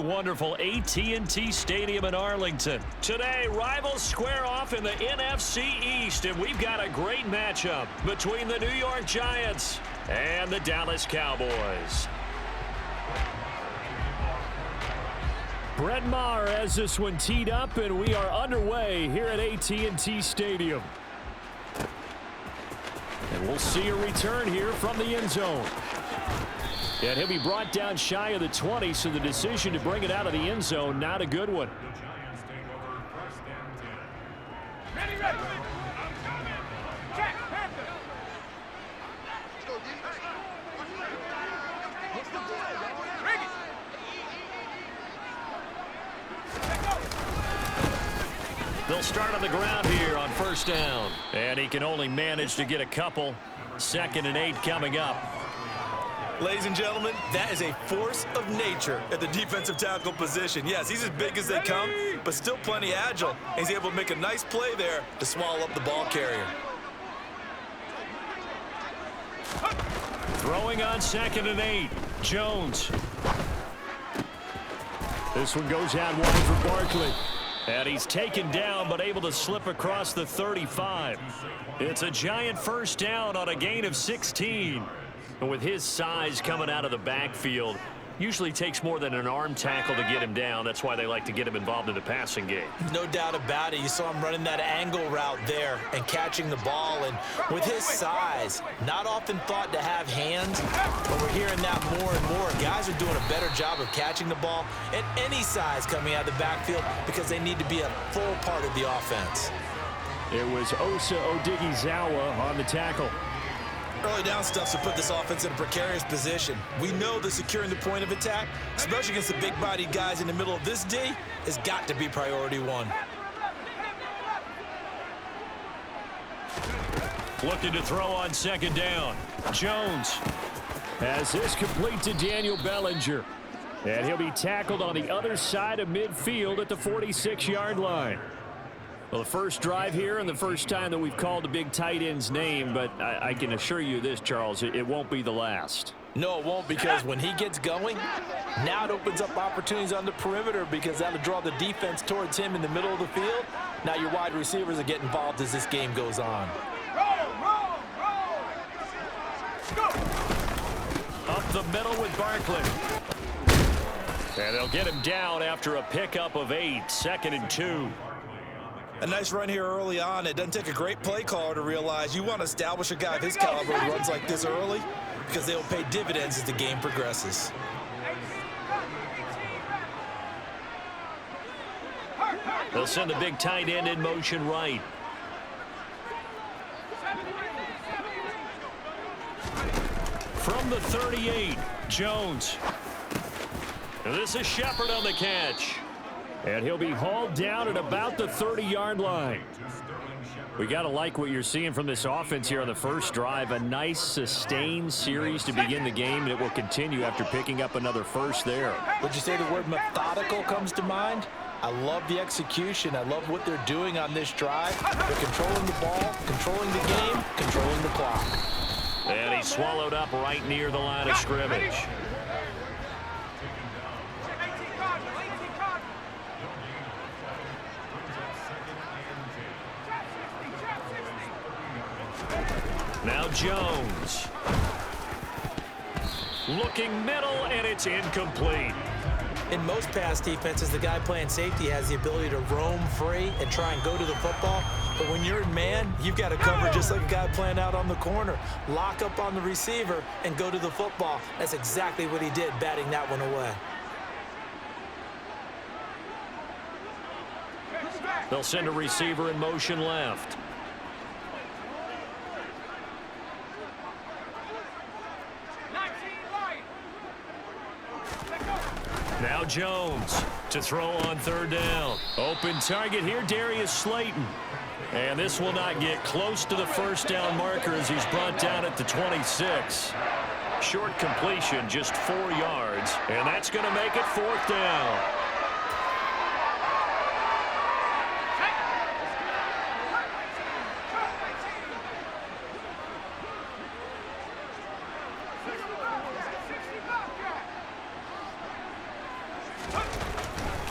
wonderful AT&T Stadium in Arlington. Today, rivals square off in the NFC East, and we've got a great matchup between the New York Giants and the Dallas Cowboys. Brett Maher has this one teed up, and we are underway here at AT&T Stadium. And we'll see a return here from the end zone. And he'll be brought down shy of the 20, so the decision to bring it out of the end zone, not a good one. They'll start on the ground here on first down. And he can only manage to get a couple. 2nd and 8 coming up. Ladies and gentlemen, that is a force of nature at the defensive tackle position. Yes, he's as big as they come, but still plenty agile. He's able to make a nice play there to swallow up the ball carrier. Throwing on 2nd and 8. Jones. This one goes out wide for Barkley. And he's taken down, but able to slip across the 35. It's a Giant first down on a gain of 16. And with his size coming out of the backfield, usually takes more than an arm tackle to get him down. That's why they like to get him involved in the passing game. No doubt about it. You saw him running that angle route there and catching the ball. And with his size, not often thought to have hands, but we're hearing that more and more. Guys are doing a better job of catching the ball at any size coming out of the backfield because they need to be a full part of the offense. It was Osa Odighizuwa on the tackle. Early down stuff to put this offense in a precarious position. We know that securing the point of attack, especially against the big-bodied guys in the middle of this D, has got to be priority one. Looking to throw on 2nd down. Jones has this complete to Daniel Bellinger. And he'll be tackled on the other side of midfield at the 46-yard line. Well, the first drive here and the first time that we've called a big tight end's name, but I can assure you this, Charles, it won't be the last. No, it won't, because when he gets going, now it opens up opportunities on the perimeter because that'll draw the defense towards him in the middle of the field. Now your wide receivers will get involved as this game goes on. Up the middle with Barkley. And they'll get him down after a pickup of 8, 2nd and 2. A nice run here early on. It doesn't take a great play caller to realize you want to establish a guy of his caliber who runs like this early because they will pay dividends as the game progresses. They'll send the big tight end in motion right. From the 38, Jones. And this is Shepard on the catch. And he'll be hauled down at about the 30-yard line. We got to like what you're seeing from this offense here on the first drive. A nice, sustained series to begin the game, and it will continue after picking up another first there. Would you say the word methodical comes to mind? I love the execution. I love what they're doing on this drive. They're controlling the ball, controlling the game, controlling the clock. And he's swallowed up right near the line of scrimmage. Now Jones. Looking middle, and it's incomplete. In most pass defenses, the guy playing safety has the ability to roam free and try and go to the football. But when you're in man, you've got to cover just like a guy playing out on the corner. Lock up on the receiver and go to the football. That's exactly what he did, batting that one away. They'll send a receiver in motion left. Now Jones to throw on 3rd down. Open target here, Darius Slayton. And this will not get close to the first down marker as he's brought down at the 26. Short completion, just 4 yards. And that's going to make it 4th down.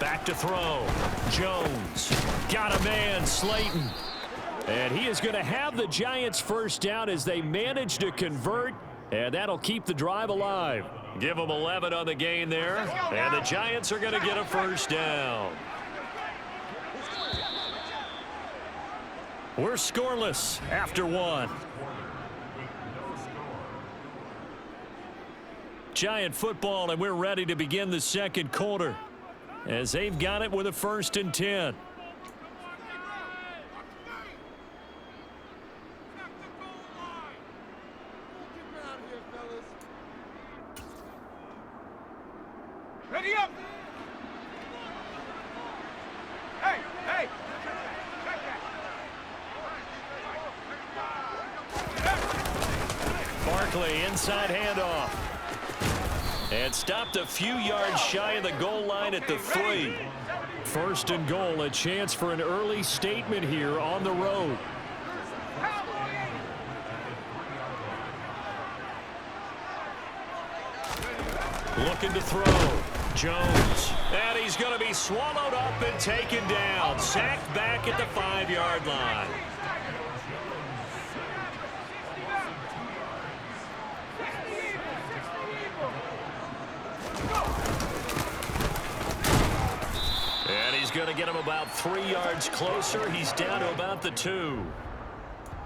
Back to throw. Jones. Got a man, Slayton. And he is going to have the Giants first down as they manage to convert, and that'll keep the drive alive. Give them 11 on the gain there, and the Giants are going to get a first down. We're scoreless after one. Giant football, and we're ready to begin the second quarter as they've got it with a 1st and 10. Ready up! Hey, hey! Barkley, inside handoff. And stopped a few yards shy of the goal line at the 3. 1st and goal, a chance for an early statement here on the road. Looking to throw. Jones. And he's going to be swallowed up and taken down. Sacked back at the 5-yard line. And he's going to get him about 3 yards closer. He's down to about the 2.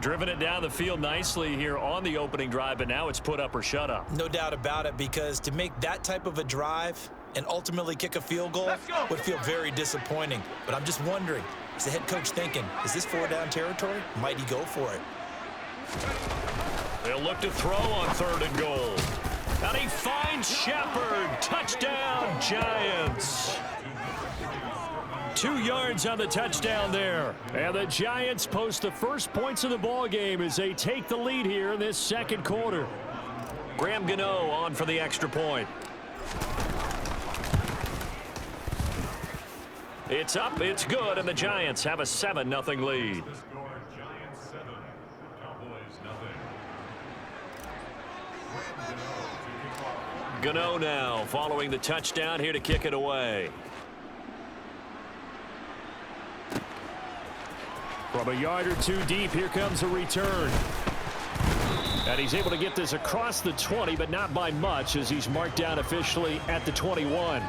Driven it down the field nicely here on the opening drive, but now it's put up or shut up. No doubt about it, because to make that type of a drive and ultimately kick a field goal would feel very disappointing. But I'm just wondering, is the head coach thinking, is this 4-down territory? Might he go for it? They'll look to throw on 3rd and goal. And he finds Shepard. Touchdown, Giants. 2 yards on the touchdown there. And the Giants post the first points of the ball game as they take the lead here in this second quarter. Graham Gano on for the extra point. It's up, it's good, and the Giants have a 7-0 lead. Gano now following the touchdown here to kick it away. From a yard or 2 deep, here comes a return. And he's able to get this across the 20, but not by much, as he's marked down officially at the 21.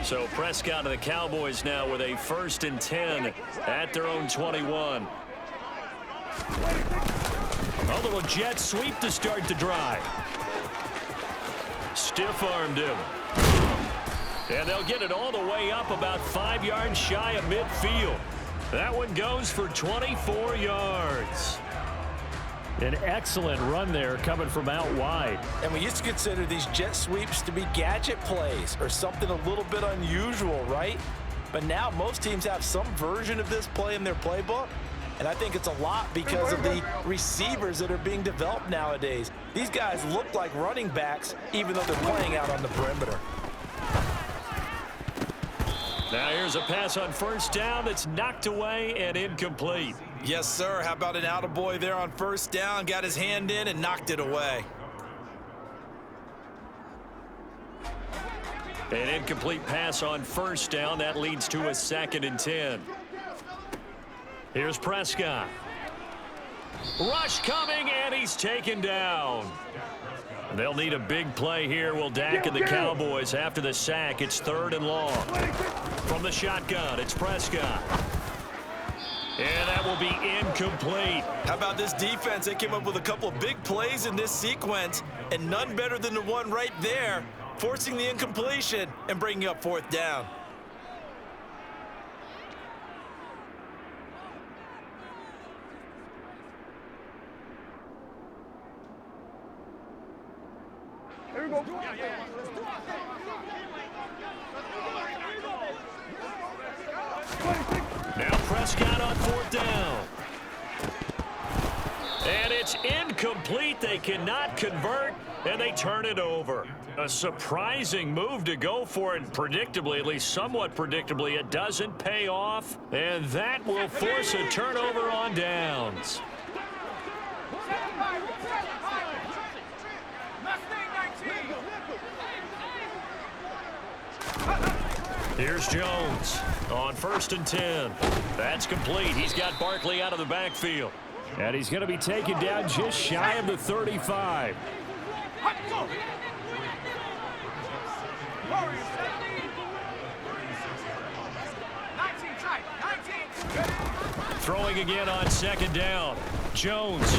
So Prescott and the Cowboys now with a 1st and 10 at their own 21. A little jet sweep to start the drive. Stiff-armed him. And they'll get it all the way up about 5 yards shy of midfield. That one goes for 24 yards. An excellent run there coming from out wide. And we used to consider these jet sweeps to be gadget plays or something a little bit unusual, right? But now most teams have some version of this play in their playbook. And I think it's a lot because of the receivers that are being developed nowadays. These guys look like running backs even though they're playing out on the perimeter. Now here's a pass on 1st down that's knocked away and incomplete. Yes, sir. How about an attaboy there on 1st down? Got his hand in and knocked it away. An incomplete pass on 1st down. That leads to a 2nd and 10. Here's Prescott. Rush coming, and he's taken down. They'll need a big play here, will Dak and the Cowboys after the sack. It's 3rd and long. From the shotgun, it's Prescott. And that will be incomplete. How about this defense? They came up with a couple of big plays in this sequence, and none better than the one right there, forcing the incompletion and bringing up 4th down. Here we go. Now Prescott on 4th down. And it's incomplete. They cannot convert. and they turn it over. A surprising move to go for it, and predictably, at least somewhat predictably, it doesn't pay off, and that will force a turnover on downs. Here's Jones on 1st and 10. That's complete. He's got Barkley out of the backfield. And he's going to be taken down just shy of the 35. Throwing again on 2nd down. Jones.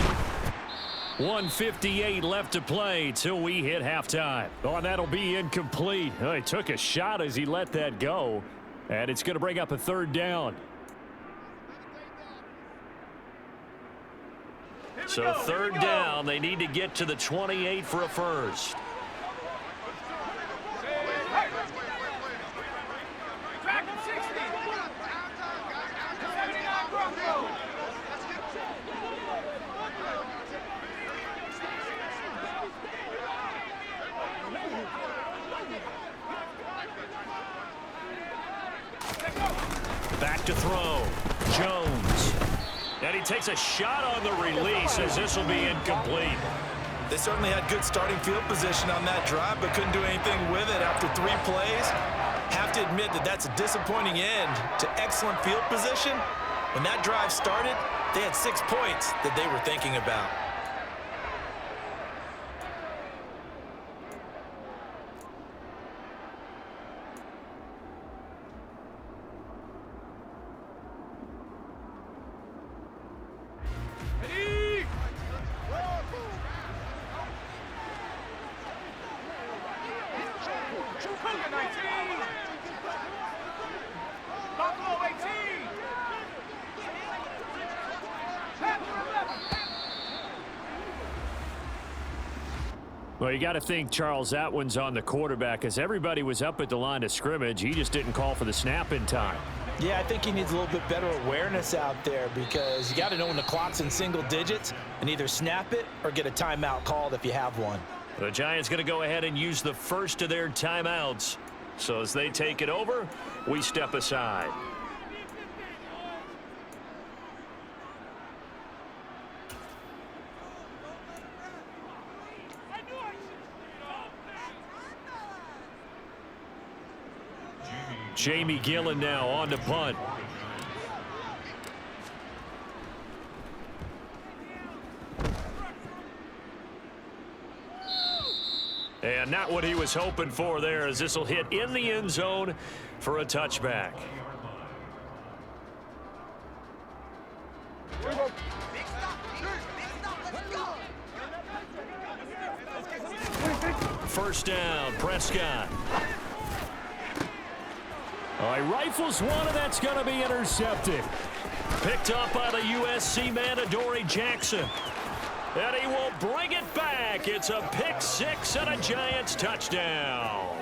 1:58 left to play till we hit halftime. Oh, and that'll be incomplete. Oh, he took a shot as he let that go. And it's going to bring up a 3rd down. So 3rd down, they need to get to the 28 for a first. Back to throw. Jones. And he takes a shot on the release as this will be incomplete. They certainly had good starting field position on that drive, but couldn't do anything with it after 3 plays. Have to admit that that's a disappointing end to excellent field position. When that drive started, they had 6 points that they were thinking about. Well, you got to think, Charles, that one's on the quarterback as everybody was up at the line of scrimmage. He just didn't call for the snap in time. Yeah, I think he needs a little bit better awareness out there because you got to know when the clock's in single digits and either snap it or get a timeout called if you have one. The Giants going to go ahead and use the first of their timeouts. So as they take it over, we step aside. Jamie Gillen now on to punt. And not what he was hoping for there, as this will hit in the end zone for a touchback. First down, Prescott. Oh, he rifles one, and that's going to be intercepted. Picked up by the USC man, Adoree Jackson. And he will bring it back. It's a pick six and a Giants touchdown.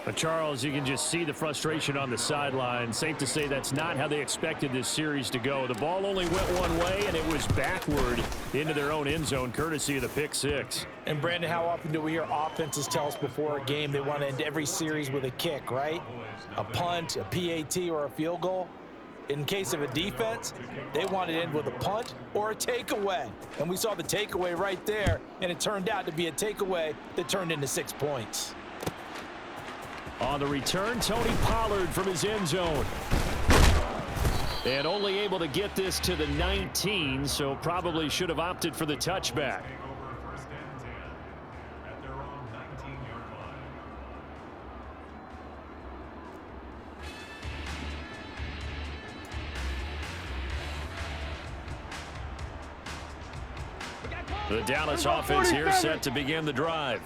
But Charles, you can just see the frustration on the sideline. Safe to say that's not how they expected this series to go. The ball only went one way, and it was backward into their own end zone, courtesy of the pick six. And, Brandon, how often do we hear offenses tell us before a game they want to end every series with a kick, right? A punt, a PAT, or a field goal. In case of a defense, they want to end with a punt or a takeaway. And we saw the takeaway right there, and it turned out to be a takeaway that turned into 6 points. On the return, Tony Pollard from his end zone. And only able to get this to the 19, so probably should have opted for the touchback. The Dallas offense here set to begin the drive.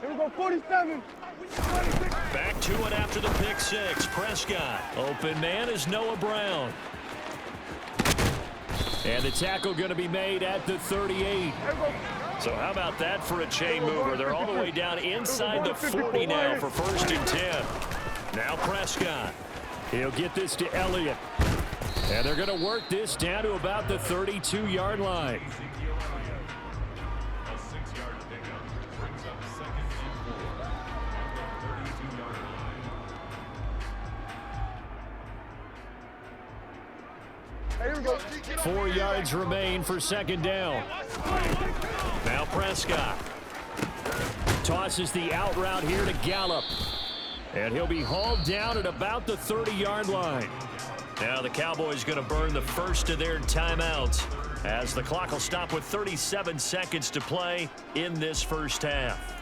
Here we go, 47. Back to it after the pick six. Prescott. Open man is Noah Brown. And the tackle going to be made at the 38. So how about that for a chain mover? They're all the way down inside the 40 now for 1st and 10. Now Prescott. He'll get this to Elliott. And they're going to work this down to about the 32-yard line. Here we go. 4 yards remain for second down. Now Prescott tosses the out route here to Gallup. And he'll be hauled down at about the 30-yard line. Now the Cowboys going to burn the first of their timeouts as the clock will stop with 37 seconds to play in this first half.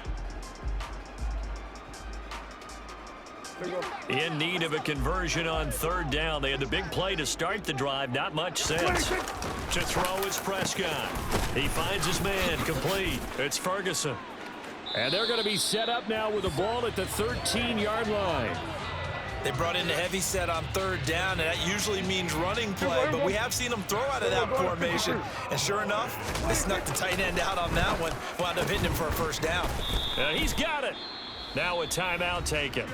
In need of a conversion on third down. They had the big play to start the drive. Not much sense. To throw is Prescott. He finds his man complete. It's Ferguson. And they're going to be set up now with the ball at the 13-yard line. They brought in the heavy set on third down, and that usually means running play, but we have seen them throw out of that formation. And sure enough, they snuck the tight end out on that one, wound up hitting him for a first down. He's got it. Now a timeout taken.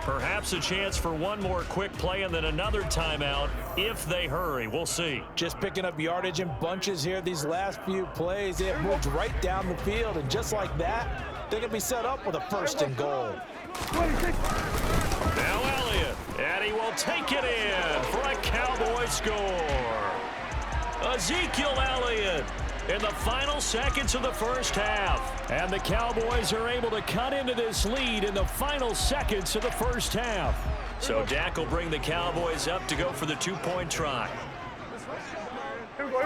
Perhaps a chance for one more quick play and then another timeout if they hurry. We'll see. Just picking up yardage in bunches here these last few plays. They have moved right down the field, and just like that, they're going to be set up with a first and goal. Now Elliott, and he will take it in for a Cowboy score. Ezekiel Elliott in the final seconds of the first half. And the Cowboys are able to cut into this lead in the final seconds of the first half. So Dak will bring the Cowboys up to go for the two-point try. Here we go.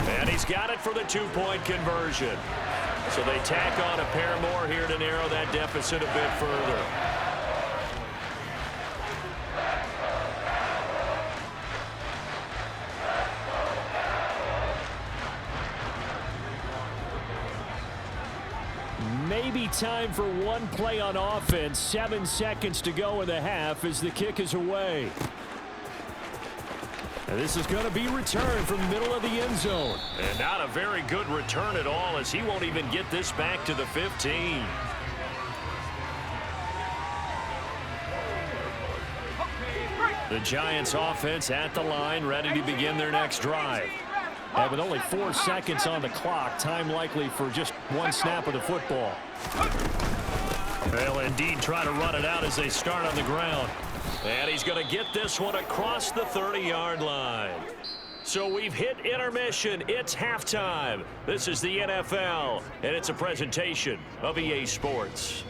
And he's got it for the two-point conversion. So they tack on a pair more here to narrow that deficit a bit further. Maybe time for one play on offense. 7 seconds to go in the half as the kick is away. And this is going to be returned from the middle of the end zone. And not a very good return at all, as he won't even get this back to the 15. The Giants offense at the line, ready to begin their next drive. And with only 4 seconds on the clock, time likely for just one snap of the football. They'll indeed try to run it out as they start on the ground. And he's going to get this one across the 30-yard line. So we've hit intermission. It's halftime. This is the NFL, and it's a presentation of EA Sports.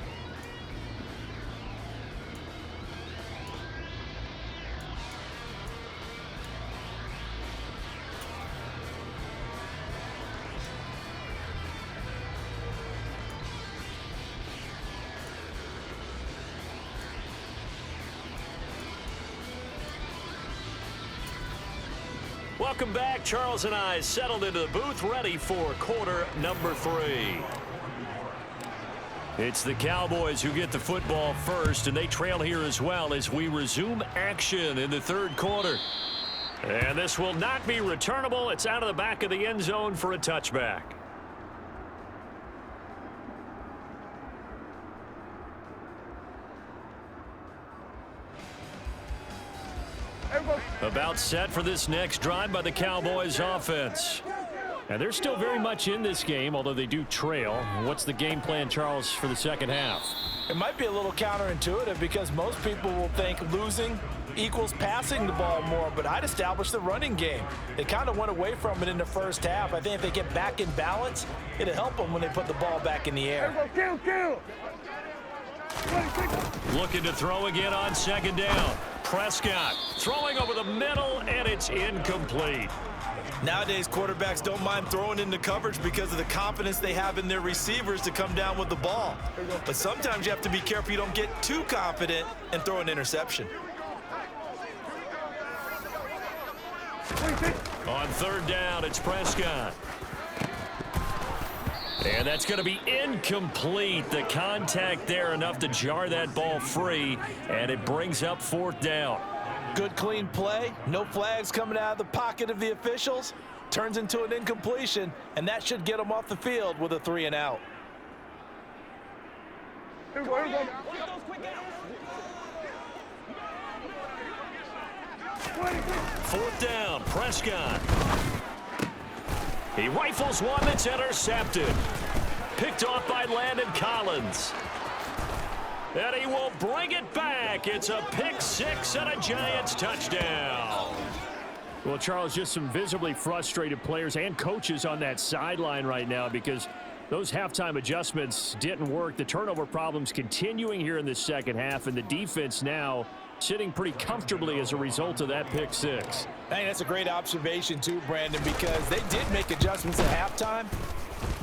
Welcome back. Charles and I settled into the booth, ready for quarter number 3. It's the Cowboys who get the football first, and they trail here as well as we resume action in the third quarter. And this will not be returnable. It's out of the back of the end zone for a touchback. About set for this next drive by the Cowboys offense. And they're still very much in this game, although they do trail. What's the game plan, Charles, for the second half? It might be a little counterintuitive because most people will think losing equals passing the ball more, but I'd establish the running game. They kind of went away from it in the first half. I think if they get back in balance, it'll help them when they put the ball back in the air. Kill. Looking to throw again on second down. Prescott throwing over the middle, and it's incomplete. Nowadays, quarterbacks don't mind throwing into coverage because of the confidence they have in their receivers to come down with the ball. But sometimes you have to be careful you don't get too confident and throw an interception. On third down, it's Prescott. And that's going to be incomplete. The contact there enough to jar that ball free, and it brings up fourth down. Good clean play, no flags coming out of the pocket of the officials. Turns into an incompletion, and that should get them off the field with a 3 and out. Here we go. Fourth down, Prescott. He rifles one that's intercepted. Picked off by Landon Collins. And he will bring it back. It's a pick six and a Giants touchdown. Well, Charles, just some visibly frustrated players and coaches on that sideline right now because those halftime adjustments didn't work. The turnover problems continuing here in the second half, and the defense now sitting pretty comfortably as a result of that pick six. I think that's a great observation too, Brandon, because they did make adjustments at halftime.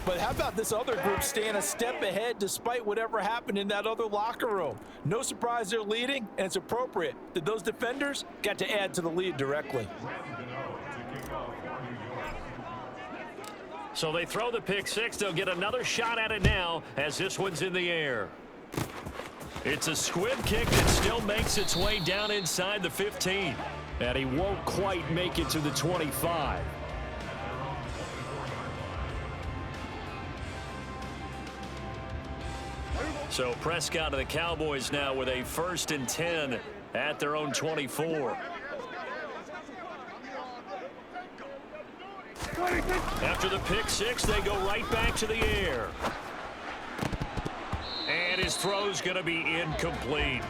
But how about this other group staying a step ahead despite whatever happened in that other locker room? No surprise they're leading, and it's appropriate that those defenders got to add to the lead directly. So they throw the pick six. They'll get another shot at it now as this one's in the air. It's a squib kick that still makes its way down inside the 15. And he won't quite make it to the 25. So Prescott and the Cowboys now with a 1st and 10 at their own 24. After the pick six, they go right back to the air. And his throw's going to be incomplete.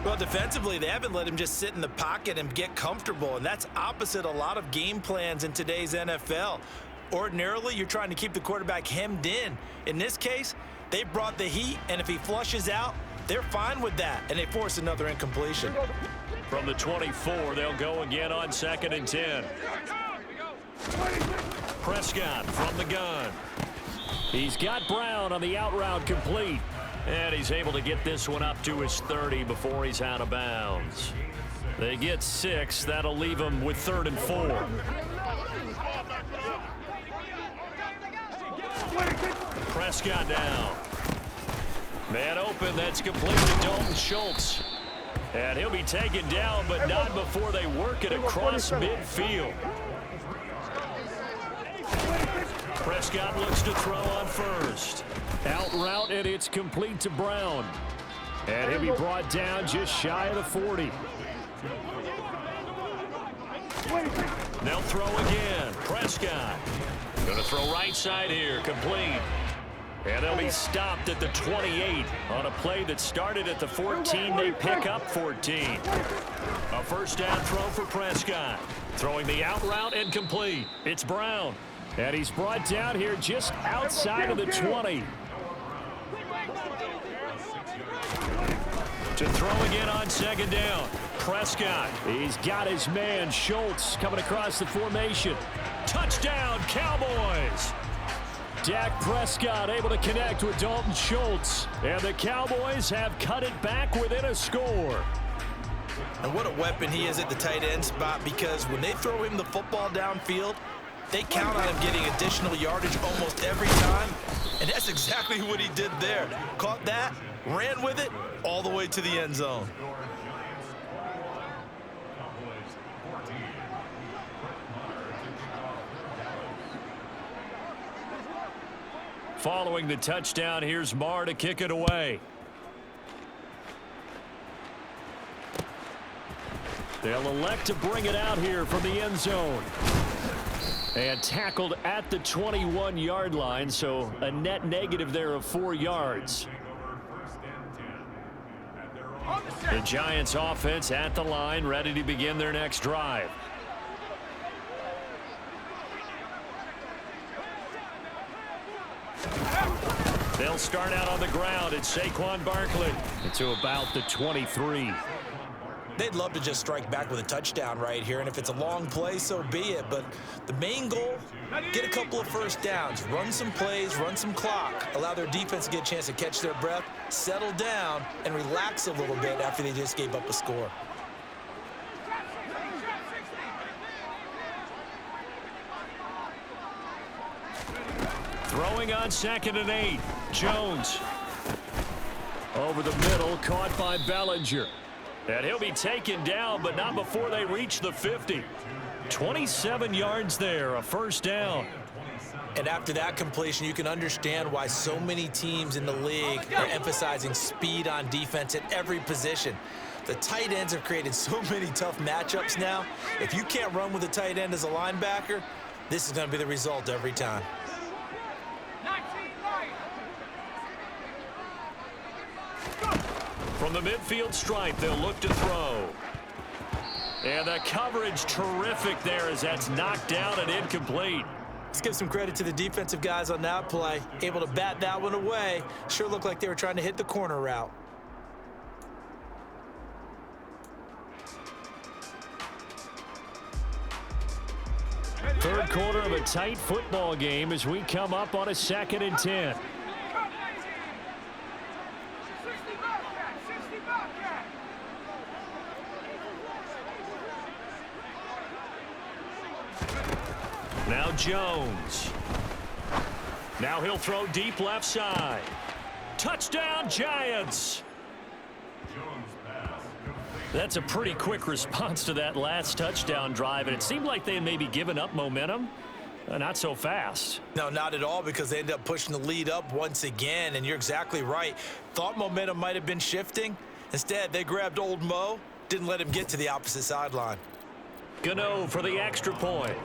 Well, defensively, they haven't let him just sit in the pocket and get comfortable, and that's opposite a lot of game plans in today's NFL. Ordinarily, you're trying to keep the quarterback hemmed in. In this case, they brought the heat, and if he flushes out, they're fine with that, and they force another incompletion. From the 24, they'll go again on 2nd and 10. Prescott from the gun. He's got Brown on the out route complete. And he's able to get this one up to his 30 before he's out of bounds. They get 6. That'll leave him with 3rd and 4. Prescott down. Man open. That's complete to Dalton Schultz. And he'll be taken down, but not before they work it across midfield. Prescott looks to throw on first. Out route, and it's complete to Brown. And he'll be brought down just shy of the 40. They'll throw again. Prescott going to throw right side here, complete. And they'll be stopped at the 28 on a play that started at the 14. They pick up 14. A first down throw for Prescott. Throwing the out route and complete. It's Brown. And he's brought down here just outside of the 20. To throw again on 2nd down. Prescott. He's got his man, Schultz, coming across the formation. Touchdown, Cowboys. Dak Prescott able to connect with Dalton Schultz. And the Cowboys have cut it back within a score. And what a weapon he is at the tight end spot, because when they throw him the football downfield, they count on him getting additional yardage almost every time. And that's exactly what he did there. Caught that, ran with it, all the way to the end zone. Following the touchdown, here's Marr to kick it away. They'll elect to bring it out here from the end zone. And tackled at the 21-yard line, so a net negative there of 4 yards. The Giants offense at the line, ready to begin their next drive. They'll start out on the ground. It's Saquon Barkley to about the 23. They'd love to just strike back with a touchdown right here, and if it's a long play, so be it. But the main goal, get a couple of first downs, run some plays, run some clock, allow their defense to get a chance to catch their breath, settle down, and relax a little bit after they just gave up a score. Throwing on 2nd and 8. Jones. Over the middle, caught by Bellinger. And he'll be taken down, but not before they reach the 50. 27 yards there, a first down. And after that completion, you can understand why so many teams in the league are emphasizing speed on defense at every position. The tight ends have created so many tough matchups now. If you can't run with a tight end as a linebacker, this is going to be the result every time. From the midfield stripe, they'll look to throw. And the coverage terrific there as that's knocked down and incomplete. Let's give some credit to the defensive guys on that play. Able to bat that one away. Sure looked like they were trying to hit the corner route. Third quarter of a tight football game as we come up on a 2nd and 10. Now Jones. Now he'll throw deep left side. Touchdown, Giants. That's a pretty quick response to that last touchdown drive, and it seemed like they had maybe given up momentum. Not so fast. No, not at all, because they ended up pushing the lead up once again, and you're exactly right. Thought momentum might have been shifting. Instead, they grabbed old Mo, didn't let him get to the opposite sideline. Gano for the extra point.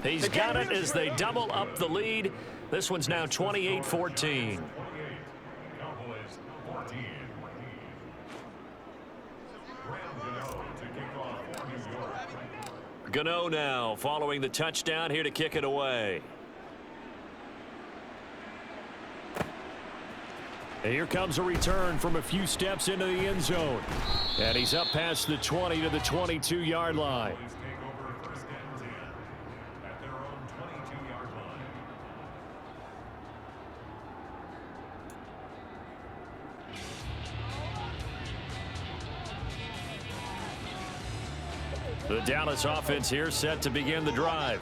He's got it as they double up the lead. This one's now 28-14. Gano now following the touchdown here to kick it away. And here comes a return from a few steps into the end zone. And he's up past the 20 to the 22-yard line. The Dallas offense here set to begin the drive.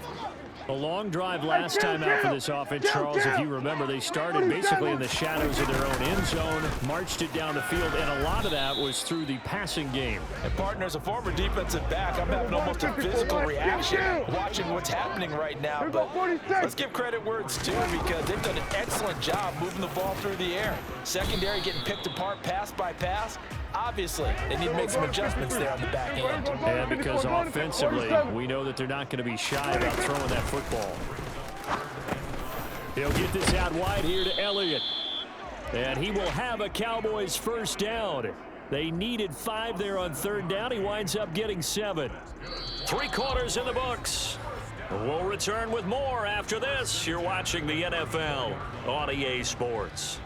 A long drive last time out for this offense, Charles. If you remember, they started basically in the shadows of their own end zone, marched it down the field, and a lot of that was through the passing game. And partner, as a former defensive back, I'm having almost a physical reaction watching what's happening right now. But let's give credit where it's due, because they've done an excellent job moving the ball through the air. Secondary getting picked apart pass by pass. Obviously, they need to make some adjustments there on the back end. And because offensively, we know that they're not going to be shy about throwing that football. He'll get this out wide here to Elliott. And he will have a Cowboys first down. They needed 5 there on 3rd down. He winds up getting 7. 3 quarters in the books. We'll return with more after this. You're watching the NFL on EA Sports.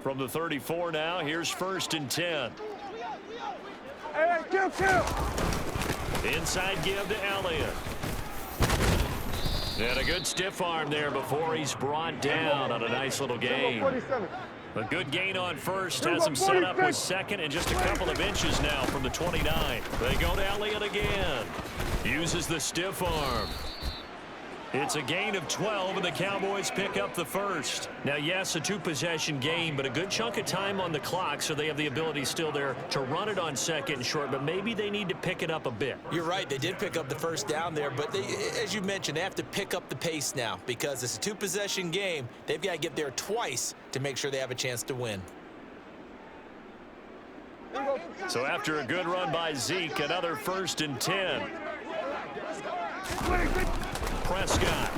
From the 34 now, here's 1st and 10. Hey, kill. Inside give to Elliott. And a good stiff arm there before he's brought down on a nice little gain. A good gain on first, has him set up with 2nd and just a couple of inches now from the 29. They go to Elliott again. Uses the stiff arm. It's a gain of 12, and the Cowboys pick up the first. Now, yes, a 2-possession game, but a good chunk of time on the clock, so they have the ability still there to run it on 2nd and short, but maybe they need to pick it up a bit. You're right. They did pick up the first down there, but they, as you mentioned, they have to pick up the pace now because it's a 2-possession game. They've got to get there twice to make sure they have a chance to win. So after a good run by Zeke, another 1st and 10. Prescott.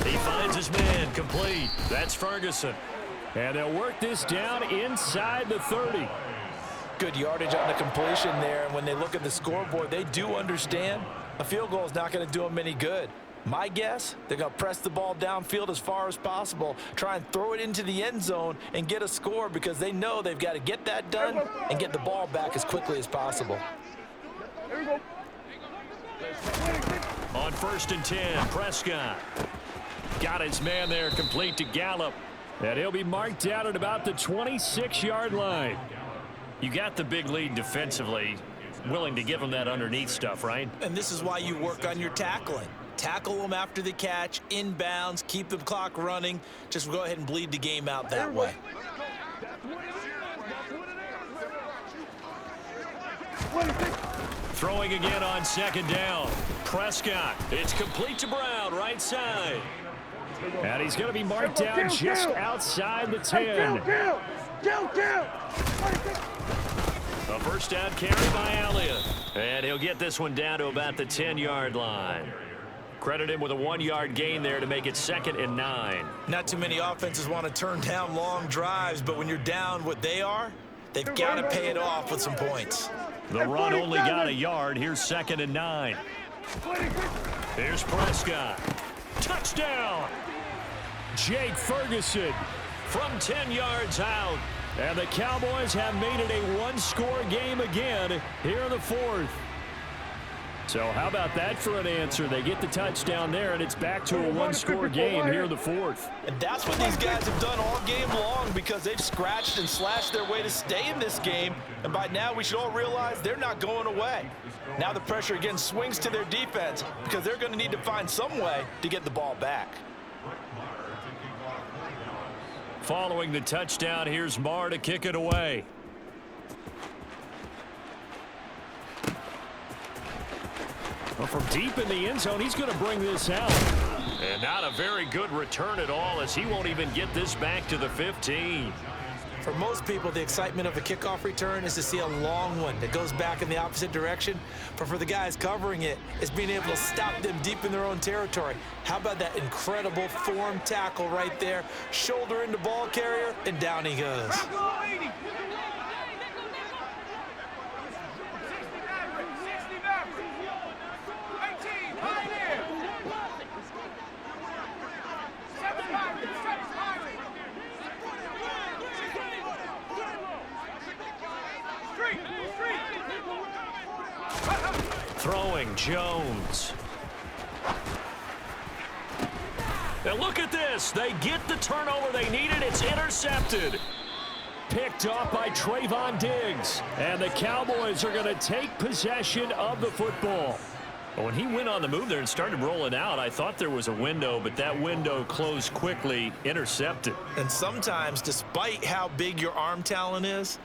He finds his man complete. That's Ferguson. And they'll work this down inside the 30. Good yardage on the completion there. And when they look at the scoreboard, they do understand a field goal is not going to do them any good. My guess, they're going to press the ball downfield as far as possible, try and throw it into the end zone and get a score because they know they've got to get that done and get the ball back as quickly as possible. Here we go. On 1st and 10, Prescott. Got his man there complete to Gallup. And he'll be marked down at about the 26-yard line. You got the big lead defensively. Willing to give them that underneath stuff, right? And this is why you work on your tackling. Tackle them after the catch, inbounds, keep the clock running. Just go ahead and bleed the game out that way. Throwing again on second down. Prescott. It's complete to Brown, right side. And he's going to be marked down just outside the 10. A first down carry by Elliott. And he'll get this one down to about the 10-yard line. Credit him with a 1-yard gain there to make it 2nd and 9. Not too many offenses want to turn down long drives, but when you're down what they are, they've got to pay it off with some points. The run only got a yard. Here's 2nd and 9. Here's Prescott. Touchdown! Jake Ferguson from 10 yards out. And the Cowboys have made it a one-score game again here in the 4th. So how about that for an answer? They get the touchdown there, and it's back to a one-score game here in the 4th. And that's what these guys have done all game long because they've scratched and slashed their way to stay in this game. And by now, we should all realize they're not going away. Now the pressure again swings to their defense because they're going to need to find some way to get the ball back. Following the touchdown, here's Marr to kick it away. Well, from deep in the end zone, he's going to bring this out. And not a very good return at all, as he won't even get this back to the 15. For most people, the excitement of a kickoff return is to see a long one that goes back in the opposite direction. But for the guys covering it, it's being able to stop them deep in their own territory. How about that incredible form tackle right there? Shoulder into ball carrier, and down he goes. Throwing Jones. And look at this. They get the turnover they needed. It's intercepted. Picked off by Trayvon Diggs. And the Cowboys are going to take possession of the football. When he went on the move there and started rolling out, I thought there was a window, but that window closed quickly, intercepted. And sometimes, despite how big your arm talent is,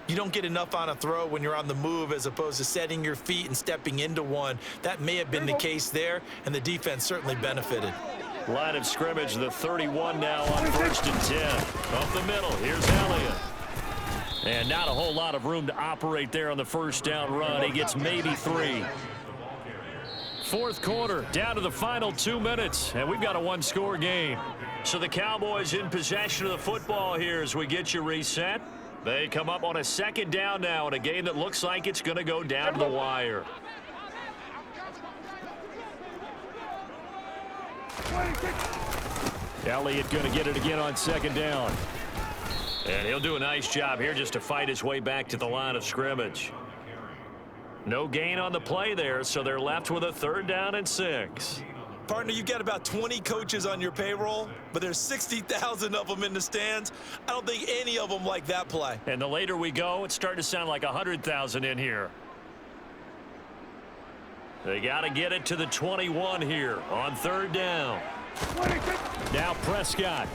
you don't get enough on a throw when you're on the move as opposed to setting your feet and stepping into one. That may have been the case there, and the defense certainly benefited. Line of scrimmage, the 31 now on 1st and 10. Up the middle, here's Elliott. And not a whole lot of room to operate there on the first down run. He gets maybe 3. 4th quarter, down to the final 2 minutes, and we've got a one-score game. So the Cowboys in possession of the football here as we get you reset. They come up on a 2nd down now in a game that looks like it's going to go down to the wire. Elliott going to get it again on 2nd down. And he'll do a nice job here just to fight his way back to the line of scrimmage. No gain on the play there, so they're left with a 3rd down and 6. Partner, you've got about 20 coaches on your payroll, but there's 60,000 of them in the stands. I don't think any of them like that play. And the later we go, it's starting to sound like 100,000 in here. They got to get it to the 21 here on 3rd down. Now Prescott.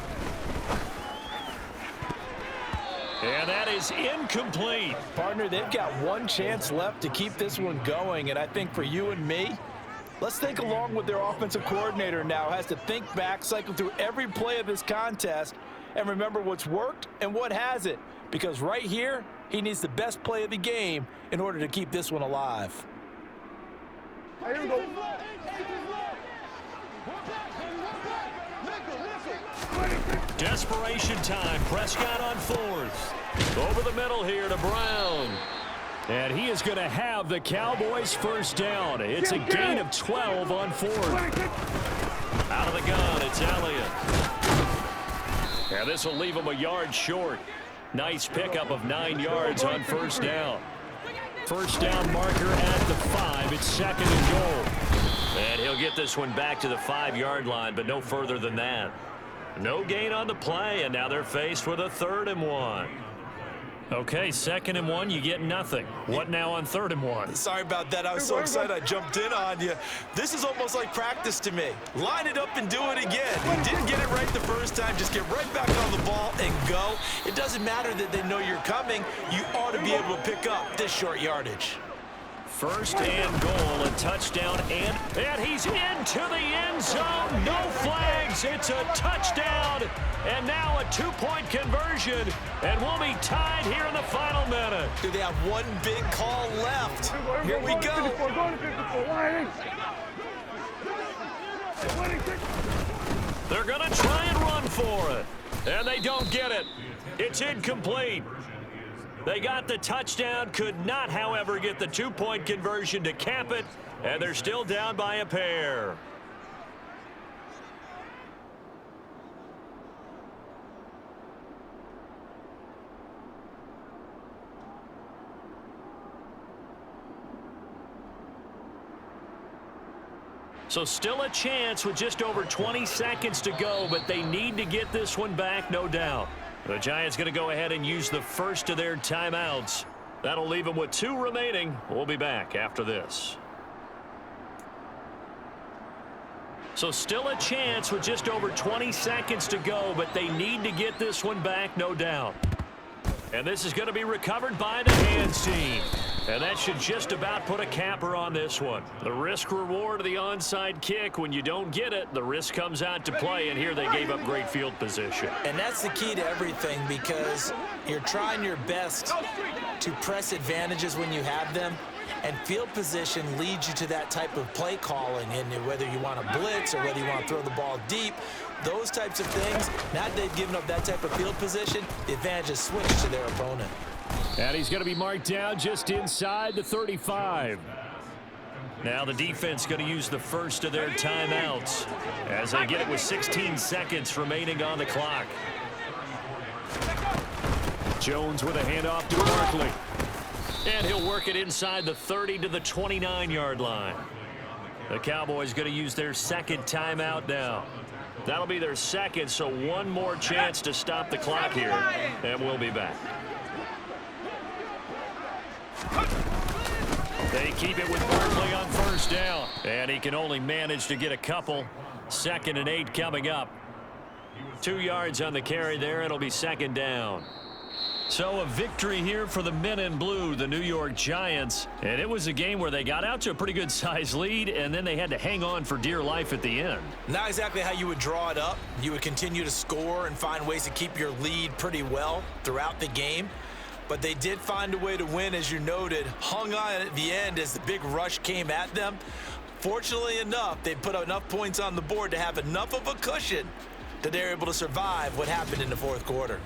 And that is incomplete. Partner, they've got one chance left to keep this one going, and I think for you and me, let's think along with their offensive coordinator now. Has to think back, cycle through every play of this contest, and remember what's worked and what hasn't. Because right here, he needs the best play of the game in order to keep this one alive. Here we go. Desperation time. Prescott on 4th. Over the middle here to Brown. And he is going to have the Cowboys' first down. It's a gain of 12 on 4th. Out of the gun, it's Elliott. And this will leave him a yard short. Nice pickup of 9 yards on 1st down. First down marker at the 5. It's 2nd and goal. And he'll get this one back to the 5-yard line, but no further than that. No gain on the play, and now they're faced with a 3rd and 1. Okay, 2nd and 1, you get nothing. What now on 3rd and 1? Sorry about that. I was so excited I jumped in on you. This is almost like practice to me. Line it up and do it again. You didn't get it right the first time. Just get right back on the ball and go. It doesn't matter that they know you're coming. You ought to be able to pick up this short yardage. First and goal, a touchdown, and he's into the end zone. No flags. It's a touchdown, and now a two-point conversion, and we'll be tied here in the final minute. Do they have one big call left? Here we go. They're going to try and run for it, and they don't get it. It's incomplete. They got the touchdown, could not, however, get the two-point conversion to cap it, and they're still down by a pair. So still a chance with just over 20 seconds to go, but they need to get this one back, no doubt. The Giants going to go ahead and use the first of their timeouts. That'll leave them with 2 remaining. We'll be back after this. So still a chance with just over 20 seconds to go, but they need to get this one back, no doubt. And this is going to be recovered by the hands team. And that should just about put a capper on this one. The risk reward of the onside kick, when you don't get it, the risk comes out to play, and here they gave up great field position. And that's the key to everything, because you're trying your best to press advantages when you have them, and field position leads you to that type of play calling, and whether you want to blitz or whether you want to throw the ball deep, those types of things. Now that they've given up that type of field position, the advantage is switched to their opponent. And he's going to be marked down just inside the 35. Now the defense going to use the first of their timeouts as they get it with 16 seconds remaining on the clock. Jones with a handoff to Barkley. And he'll work it inside the 30 to the 29-yard line. The Cowboys going to use their second timeout now. That'll be their second, so one more chance to stop the clock here, and we'll be back. They keep it with Barkley on first down, and he can only manage to get a couple. 2nd and 8 coming up. 2 yards on the carry there. It'll be second down. So a victory here for the men in blue, the New York Giants. And it was a game where they got out to a pretty good size lead, and then they had to hang on for dear life at the end. Not exactly how you would draw it up. You would continue to score and find ways to keep your lead pretty well throughout the game. But they did find a way to win, as you noted. Hung on at the end as the big rush came at them. Fortunately enough, they put enough points on the board to have enough of a cushion that they're able to survive what happened in the fourth quarter.